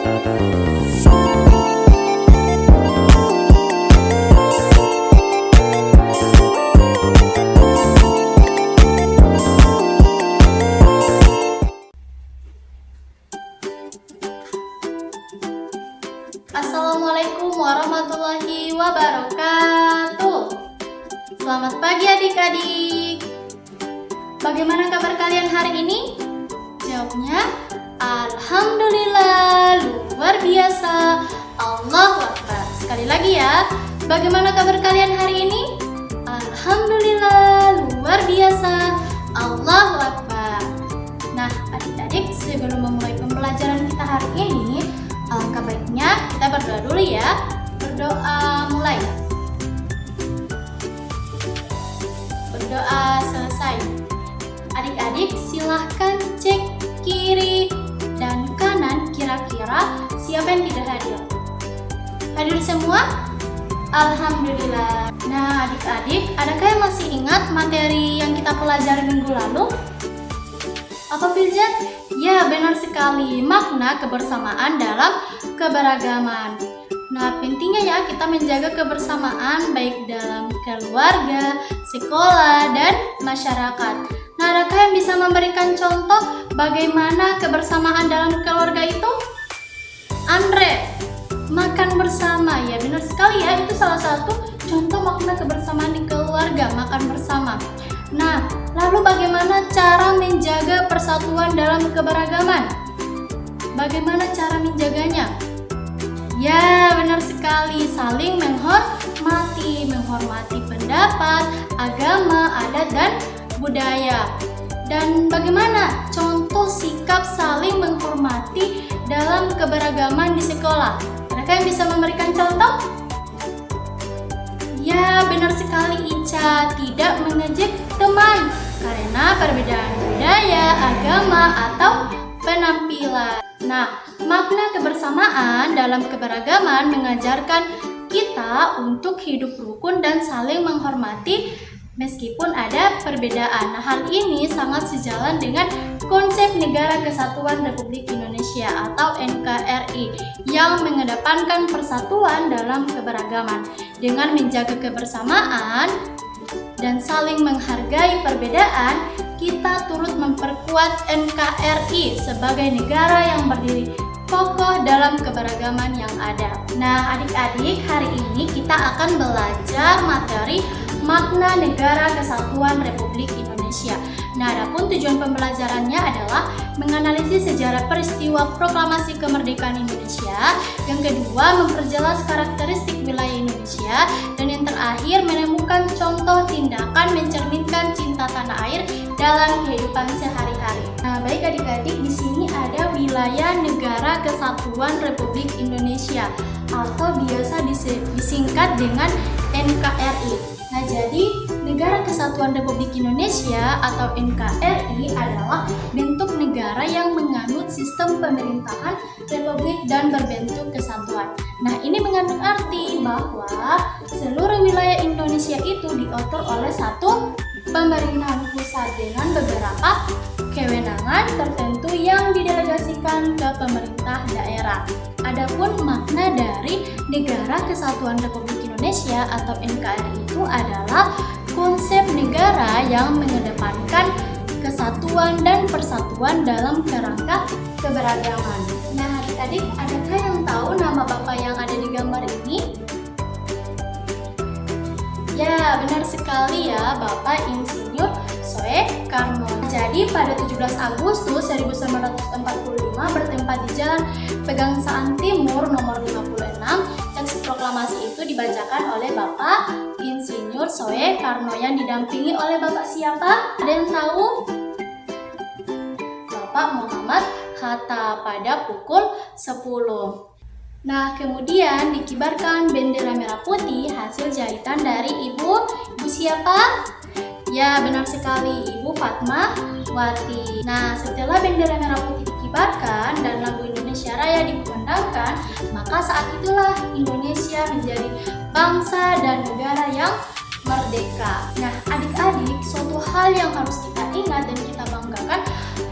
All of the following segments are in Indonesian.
Assalamualaikum warahmatullahi wabarakatuh. Selamat pagi adik-adik. Bagaimana kabar kalian hari ini? Jawabnya, Alhamdulillah, luar biasa, Allahu Akbar. Sekali lagi ya, bagaimana kabar kalian hari ini? Alhamdulillah, luar biasa, Allahu Akbar. Nah, adik-adik, sebelum memulai pembelajaran kita hari ini, alangkah baiknya kita berdoa dulu ya. Berdoa mulai. Berdoa selesai. Adik-adik silahkan cek kiri dan kanan kira-kira siapa yang tidak hadir. Hadir semua? Alhamdulillah. Nah adik-adik, adakah yang masih ingat materi yang kita pelajari minggu lalu? Apa Firjan? Ya, benar sekali, makna kebersamaan dalam keberagaman. Nah, pentingnya ya kita menjaga kebersamaan baik dalam keluarga, sekolah, dan masyarakat. Nah, adakah yang bisa memberikan contoh bagaimana kebersamaan dalam keluarga itu? Andre, makan bersama. Ya, benar sekali ya, itu salah satu contoh makna kebersamaan di keluarga, makan bersama. Nah, lalu bagaimana cara menjaga persatuan dalam keberagaman? Bagaimana cara menjaganya? Ya, benar sekali, saling menghormati pendapat, agama, adat, dan budaya. Dan bagaimana contoh sikap saling menghormati dalam keberagaman di sekolah? Adakah yang bisa memberikan contoh? Ya, benar sekali Ica, tidak mengejek teman karena perbedaan budaya, agama, atau penampilan. Nah, makna kebersamaan dalam keberagaman mengajarkan kita untuk hidup rukun dan saling menghormati meskipun ada perbedaan. Nah, hal ini sangat sejalan dengan konsep Negara Kesatuan Republik Indonesia atau NKRI yang mengedepankan persatuan dalam keberagaman. Dengan menjaga kebersamaan dan saling menghargai perbedaan, kita turut memperkuat NKRI sebagai negara yang berdiri kokoh dalam keberagaman yang ada. Nah, adik-adik, hari ini kita akan belajar materi makna Negara Kesatuan Republik Indonesia. Nah, adapun tujuan pembelajarannya adalah menganalisis sejarah peristiwa proklamasi kemerdekaan Indonesia, yang kedua memperjelas karakteristik wilayah Indonesia, dan yang terakhir menemukan contoh tindakan mencerminkan cinta tanah air dalam kehidupan sehari-hari. Nah, baik adik-adik, di sini ada wilayah Negara Kesatuan Republik Indonesia atau biasa disingkat dengan NKRI. Nah, jadi Negara Kesatuan Republik Indonesia atau NKRI adalah bentuk negara yang menganut sistem pemerintahan republik dan berbentuk kesatuan. Nah, ini mengandung arti bahwa seluruh wilayah Indonesia itu diatur oleh satu pemerintahan pusat dengan beberapa kewenangan tertentu yang didelegasikan ke pemerintah daerah. Adapun makna dari Negara Kesatuan Republik Indonesia atau NKRI itu adalah konsep negara yang mengedepankan kesatuan dan persatuan dalam kerangka keberagaman. Nah, adik-adik, adakah yang tahu nama Bapak yang ada di gambar ini? Ya, benar sekali ya, Bapak Insinyur Soekarno. Jadi pada 17 Agustus 1945 bertempat di Jalan Pegangsaan Timur nomor 56, teks proklamasi itu dibacakan oleh Bapak Insinyur Soekarno yang didampingi oleh Bapak siapa? Ada yang tahu? Bapak Muhammad Hatta pada pukul 10. Nah, kemudian dikibarkan bendera merah putih hasil jahitan dari Ibu siapa? Ya, benar sekali, Ibu Fatmawati. Nah, setelah bendera merah putih dikibarkan dan lagu Indonesia Raya dikumandangkan, maka saat itulah Indonesia menjadi bangsa dan negara yang merdeka. Nah, adik-adik, suatu hal yang harus kita ingat dan kita banggakan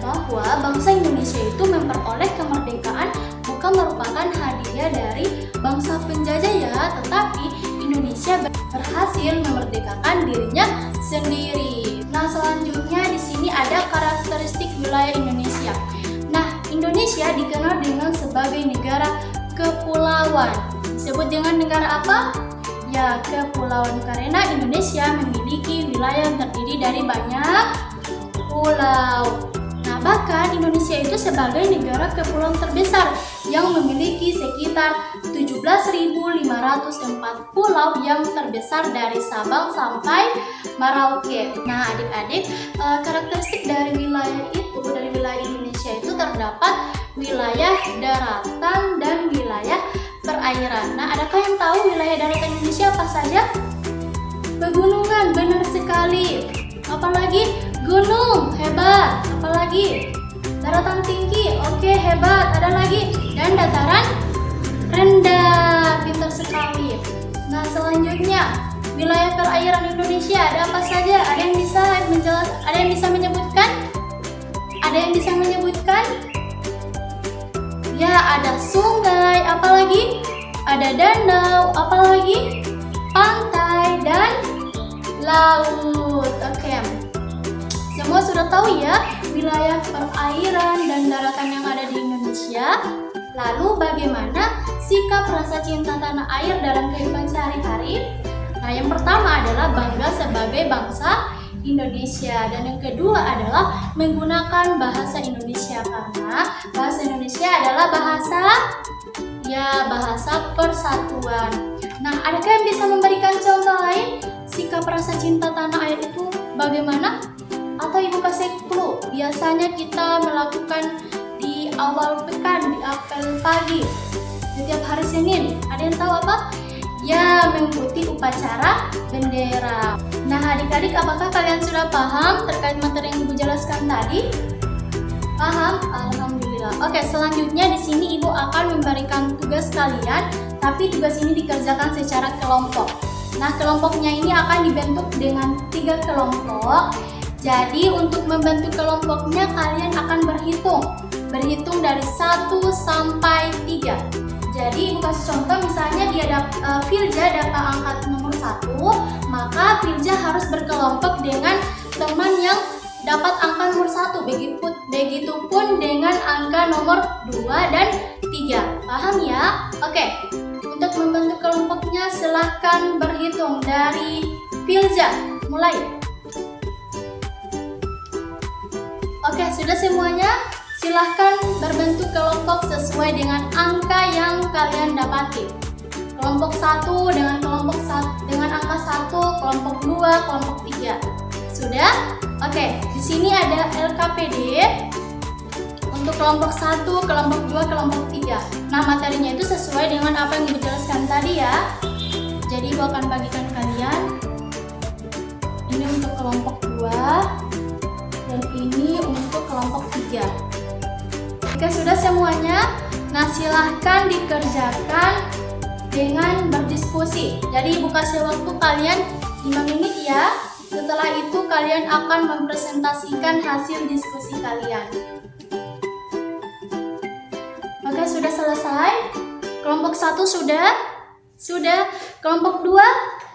bahwa bangsa Indonesia itu memperoleh kemerdekaan bukan merupakan dijajah ya, tetapi Indonesia berhasil memerdekakan dirinya sendiri. Nah, selanjutnya di sini ada karakteristik wilayah Indonesia. Nah, Indonesia dikenal dengan sebagai negara kepulauan. Disebut dengan negara apa? Ya, kepulauan, karena Indonesia memiliki wilayah yang terdiri dari banyak pulau. Nah, bahkan Indonesia itu sebagai negara kepulauan terbesar yang memiliki sekitar 17.504 pulau yang terbesar dari Sabang sampai Merauke. Nah, adik-adik, karakteristik dari wilayah Indonesia itu terdapat wilayah daratan dan wilayah perairan. Nah, adakah yang tahu wilayah daratan Indonesia apa saja? Pegunungan, benar sekali. Apalagi gunung, hebat. Apalagi daratan tinggi, oke, hebat. Ada lagi, dan dataran rendah, pintar sekali. Nah, selanjutnya wilayah perairan Indonesia ada apa saja? Ada yang bisa menyebutkan? Ada yang bisa menyebutkan? Ya, ada sungai, apalagi? Ada danau, apalagi? Pantai dan laut. Oke. Semua sudah tahu ya wilayah perairan dan daratan yang ada di Indonesia. Lalu bagaimana sikap rasa cinta tanah air dalam kehidupan sehari-hari? Nah, yang pertama adalah bangga sebagai bangsa Indonesia, dan yang kedua adalah menggunakan bahasa Indonesia, karena bahasa Indonesia adalah bahasa persatuan. Nah, adakah yang bisa memberikan contoh lain sikap rasa cinta tanah air itu bagaimana? Atau ibu kasih clue, biasanya kita melakukan di awal pekan, di apel pagi, setiap hari Senin. Ada yang tahu apa? Ya, mengikuti upacara bendera. Nah, adik-adik, apakah kalian sudah paham terkait materi yang ibu jelaskan tadi? Paham? Alhamdulillah. Oke, selanjutnya di sini ibu akan memberikan tugas kalian, tapi tugas ini dikerjakan secara kelompok. Nah, kelompoknya ini akan dibentuk dengan 3 kelompok. Jadi untuk membentuk kelompoknya kalian akan berhitung dari 1 sampai 3. Jadi ibu kasih contoh, misalnya Filja dapat angka nomor 1, maka Filja harus berkelompok dengan teman yang dapat angka nomor 1. Begitupun dengan angka nomor 2 dan 3. Paham ya? Oke. Untuk membentuk kelompoknya silahkan berhitung dari Filja. Mulai. Oke, sudah semuanya? Silahkan berbentuk kelompok sesuai dengan angka yang kalian dapati. Kelompok 1 dengan angka 1, kelompok 2, kelompok 3. Sudah? Oke, di sini ada LKPD untuk kelompok 1, kelompok 2, kelompok 3. Nah, materinya itu sesuai dengan apa yang Ibu jelaskan tadi ya. Jadi Ibu akan bagikan kalian. Ini untuk kelompok 2 dan ini untuk kelompok 3. Oke, sudah semuanya? Nah, silahkan dikerjakan dengan berdiskusi. Jadi Ibu kasih waktu kalian 5 menit ya. Setelah itu kalian akan mempresentasikan hasil diskusi kalian. Oke, sudah selesai? Kelompok 1 sudah? Sudah. Kelompok 2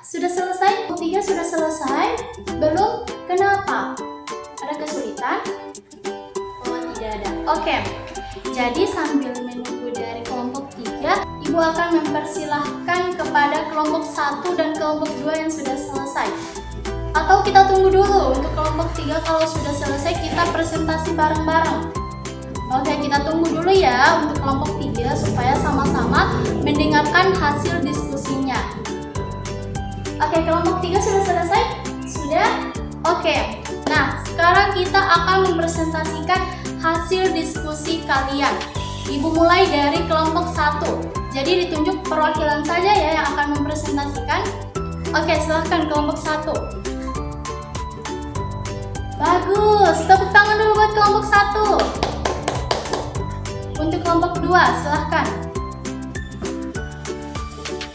sudah selesai? Kelompok 3 sudah selesai? Belum? Kenapa? Ada kesulitan? Oh, tidak ada. Oke. Jadi sambil menunggu dari kelompok 3, Ibu akan mempersilahkan kepada kelompok 1 dan kelompok 2 yang sudah selesai. Atau kita tunggu dulu untuk kelompok 3, kalau sudah selesai kita presentasi bareng-bareng. Oke, kita tunggu dulu ya untuk kelompok 3 supaya sama-sama mendengarkan hasil diskusinya. Oke, kelompok 3 sudah selesai? Sudah? Oke. Nah, sekarang kita akan mempresentasikan hasil diskusi kalian. Ibu mulai dari kelompok 1. Jadi ditunjuk perwakilan saja ya yang akan mempresentasikan. Oke, silahkan kelompok 1. Bagus, tepuk tangan dulu buat kelompok 1. Untuk kelompok 2, silahkan.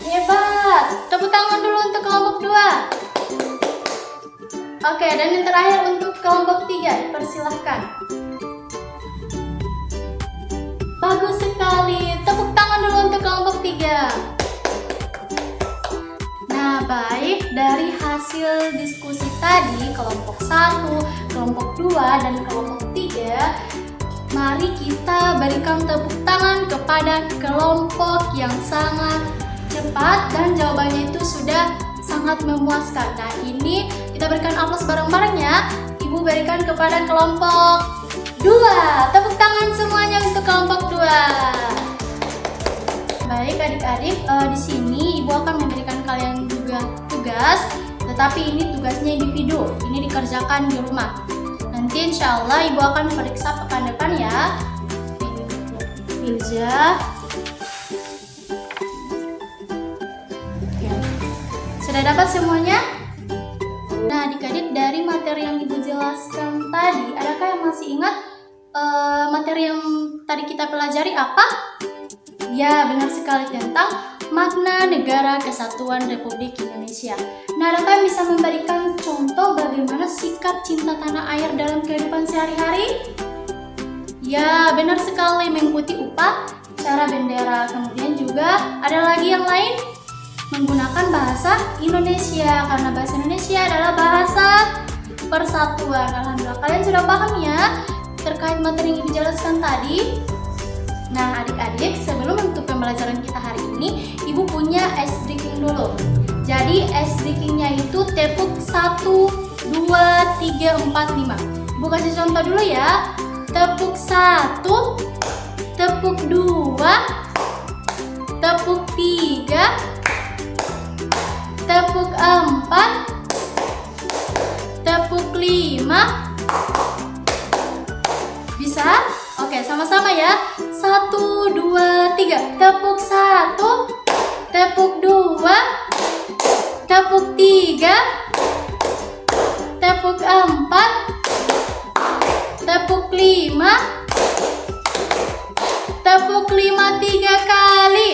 Hebat, tepuk tangan dulu untuk kelompok 2. Oke, dan yang terakhir untuk kelompok 3, persilahkan. Bagus sekali, tepuk tangan dulu untuk kelompok 3. dari hasil diskusi tadi, kelompok 1, kelompok 2, dan kelompok 3, mari kita berikan tepuk tangan kepada kelompok yang sangat cepat dan jawabannya itu sudah sangat memuaskan. Nah, ini kita berikan aplaus bareng-bareng ya. Ibu berikan kepada kelompok 2. Tepuk tangan semuanya untuk kelompok 2. Baik adik-adik, di sini Ibu akan memberikan kalian juga tugas, tetapi ini tugasnya individu. Ini dikerjakan di rumah. Nanti insya Allah Ibu akan periksa pekan depan ya. Ilja. Sudah dapat semuanya? Nah, adik-adik, dari materi yang Ibu jelaskan tadi, adakah yang masih ingat materi yang tadi kita pelajari apa? Ya, benar sekali, tentang makna Negara Kesatuan Republik Indonesia. Nah, adakah yang bisa memberikan contoh bagaimana sikap cinta tanah air dalam kehidupan sehari-hari? Ya, benar sekali, mengikuti upacara bendera. Kemudian juga ada lagi yang lain, menggunakan bahasa Indonesia, karena bahasa Indonesia adalah bahasa persatuan. Alhamdulillah, kalian sudah paham ya terkait materi yang dijelaskan tadi. Nah, adik-adik, sebelum menutup pembelajaran kita hari ini, Ibu punya ice breaking dulu. Jadi ice breakingnya itu tepuk 1, 2, 3, 4, 5. Ibu kasih contoh dulu ya. Tepuk 1, tepuk 2, tepuk 3, tepuk 4, tepuk 5. Bisa? Oke, sama-sama ya. 1, 2, 3. Tepuk 1, tepuk 2, tepuk 3, tepuk 4, tepuk 5, tepuk 5 3 kali.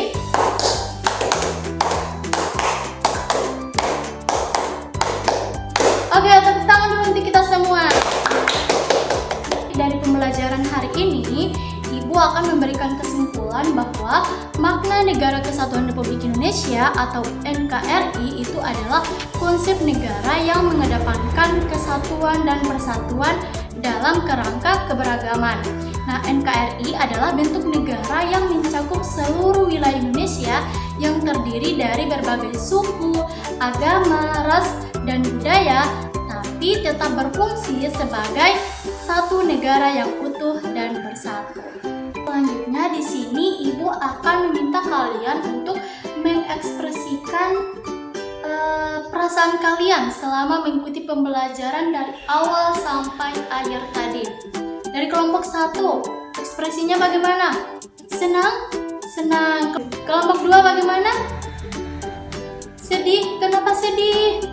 Oke, tepuk tangan dulu untuk kita semua. Dari pembelajaran hari ini, Ibu akan memberikan kesimpulan bahwa makna Negara Kesatuan Republik Indonesia atau NKRI itu adalah konsep negara yang mengedepankan kesatuan dan persatuan dalam kerangka keberagaman. Nah, NKRI adalah bentuk negara yang mencakup seluruh wilayah Indonesia yang terdiri dari berbagai suku, agama, ras, dan budaya, tapi tetap berfungsi sebagai satu negara yang utuh dan bersatu. Selanjutnya di sini Ibu akan meminta kalian untuk mengekspresikan perasaan kalian selama mengikuti pembelajaran dari awal sampai akhir tadi. Dari kelompok 1, ekspresinya bagaimana? Senang? Senang. Kelompok 2 bagaimana? Sedih. Kenapa sedih?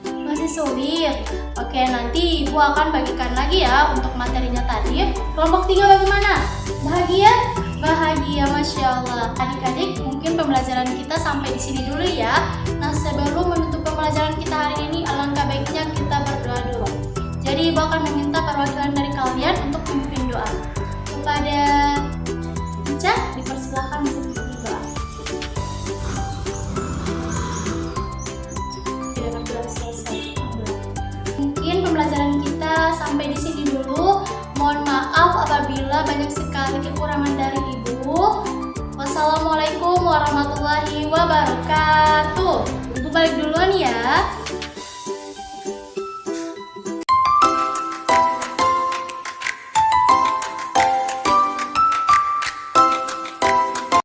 Masih sulit. Oke, nanti Ibu akan bagikan lagi ya untuk materinya tadi. Kelompok 3 bagaimana? Bahagia? Bahagia, Masya Allah. Adik-adik, mungkin pembelajaran kita sampai di sini dulu ya. Nah, sebelum menutup pembelajaran kita hari ini, alangkah baiknya kita berdoa dulu. Jadi Ibu akan meminta perwakilan dari kalian untuk memimpin doa. Kepada Ica, dipersilakan untuk berdoa. Mungkin pembelajaran kita sampai di sini dulu. Mohon maaf apabila banyak sekali kekurangan dari Ibu. Wassalamualaikum warahmatullahi wabarakatuh. Ibu balik duluan ya.